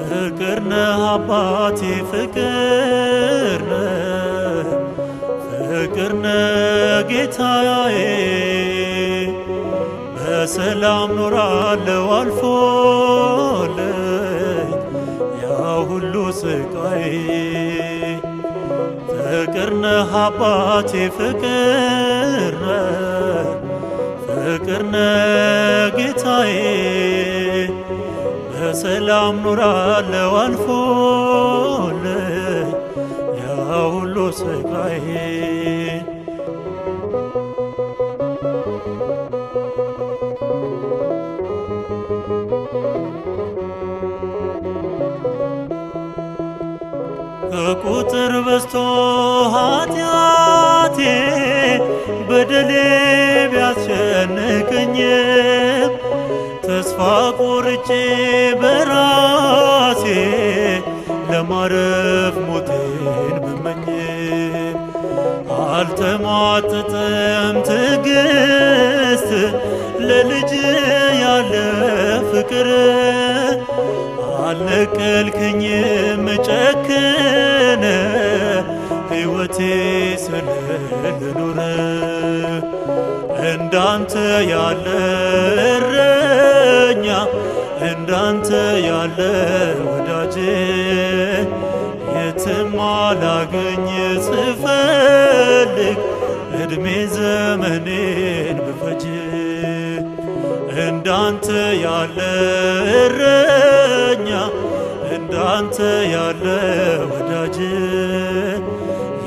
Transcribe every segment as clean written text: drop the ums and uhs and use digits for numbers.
ፍቅር ነህ አባቴ ፍቅር ነህ፣ ፍቅር ነህ ጌታዬ። በሰላም ኖራለሁ አልፎልኝ ያ ሁሉ ስቃይ። ፍቅር ነህ አባቴ ፍቅር ነህ፣ ፍቅር ነህ ጌታዬ። በሰላም ኖራለሁ አልፎልኝ ያ ሁሉ ስቃይ። ከቁጥር በዝቶ ኃጢአቴ በደሌ ቢያስጨንቀኝም ተስፋ ቆርጬ በራሴ ለማረፍ ሞቴን ብመኝም አልተሟጠጠም ትዕግስት ለልጅ ያለ ፍቅር። አልነቀልከኝም ጨክነ ሕይወቴ ስለልኖረ እንዳንተ ያለ እረኛ እንዳንተ ያለ ወዳጄ የትም አላገኝ ስፈልግ እድሜ ዘመኔን ብፈጅ። እንዳንተ ያለ እረኛ እንዳንተ ያለ ወዳጅ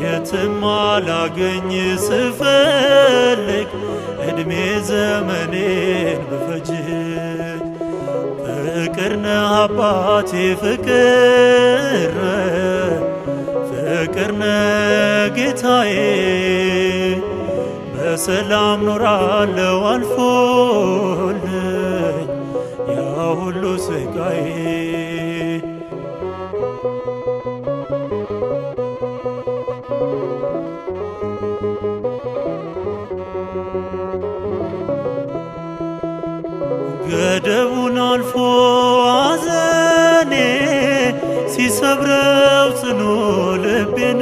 የትም አላገኝ ስፈልግ እድሜ ዘመኔን ብፈጅ። ፍቅር ነህ አባቴ ፍቅር ነህ፣ ፍቅር ነህ ጌታዬ። በሰላም ኖራለሁ አልፎልኝ ያ ሁሉ ስቃይ። ገደቡን አልፎ አዘኔ ሲሰብረው ጽኑ ልቤን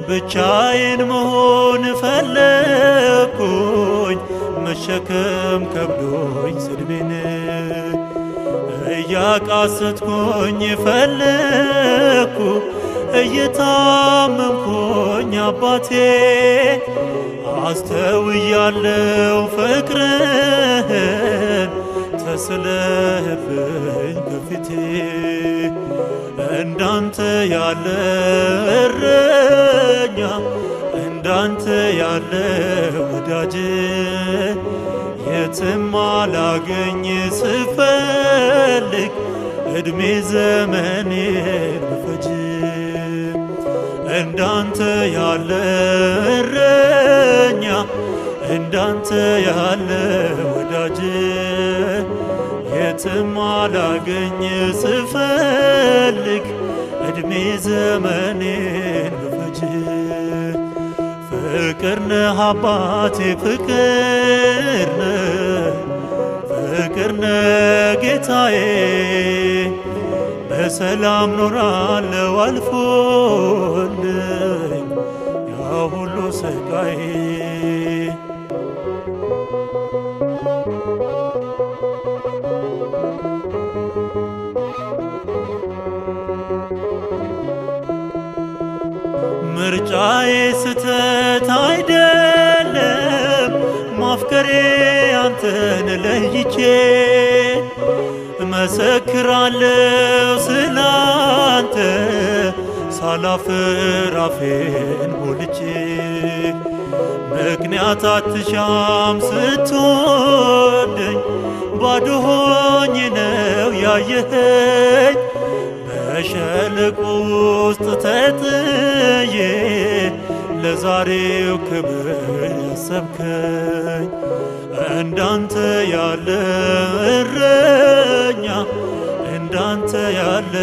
ብቻዬን መሆን ፈለግኩኝ መሸከም ከብዶኝ ስድቤን እያቃሰትኩኝ ፈለግኩ እየታመምኩኝ አባቴ አስተውያለው ፍቅርህን ተስለህብኝ ከፊቴ እንዳንተ ያለ እረኛ እንዳንተ ያለ ወዳጅ የትም አላገኝ ስፈልግ እድሜ ዘመኔን ብፈጅ እንዳንተ ያለ እረኛ እንዳንተ ያለ ወዳጅ የትም አላገኝ ስፈልግ እድሜ ዘመኔን ብፈጅ ፍቅር ነህ አባቴ ፍቅር ነህ ፍቅር ነህ ጌታዬ በሰላም ኖራለሁ አልፎልኝ ያ ሁሉ ስቃይ ምርጫዬ ስተት አይደለም ማፍቀሬ አንተን ለይቼ እመሰክራለሁ ስላንተ ሳላፍር አፌን ሞልቼ ምክንያት አትሻም ስትወደኝ ባዶ ሆኜ ነው ለዛሬው ክብር ያሰብከኝ እንዳንተ ያለ እረኛ እንዳንተ ያለ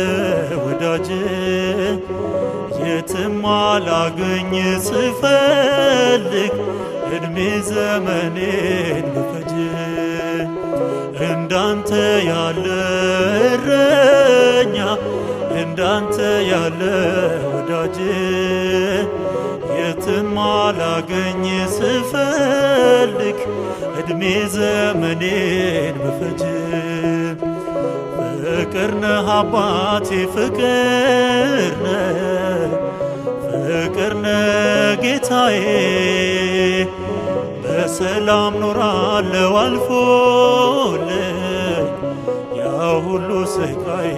ወዳጅ የትም አላገኝ ስፈልግ እድሜ ዘመኔን ልፈጅ እንዳንተ ያለ እረኛ እንዳንተ ያለ ወዳጅ የትም አላገኝ ስፈልግ እድሜ ዘመኔን ብፈጅ ፍቅር ነህ አባቴ ፍቅር ነህ ጌታዬ በሰላም ኖራለሁ አልፎልኝ ያ ሁሉ ስቃዬ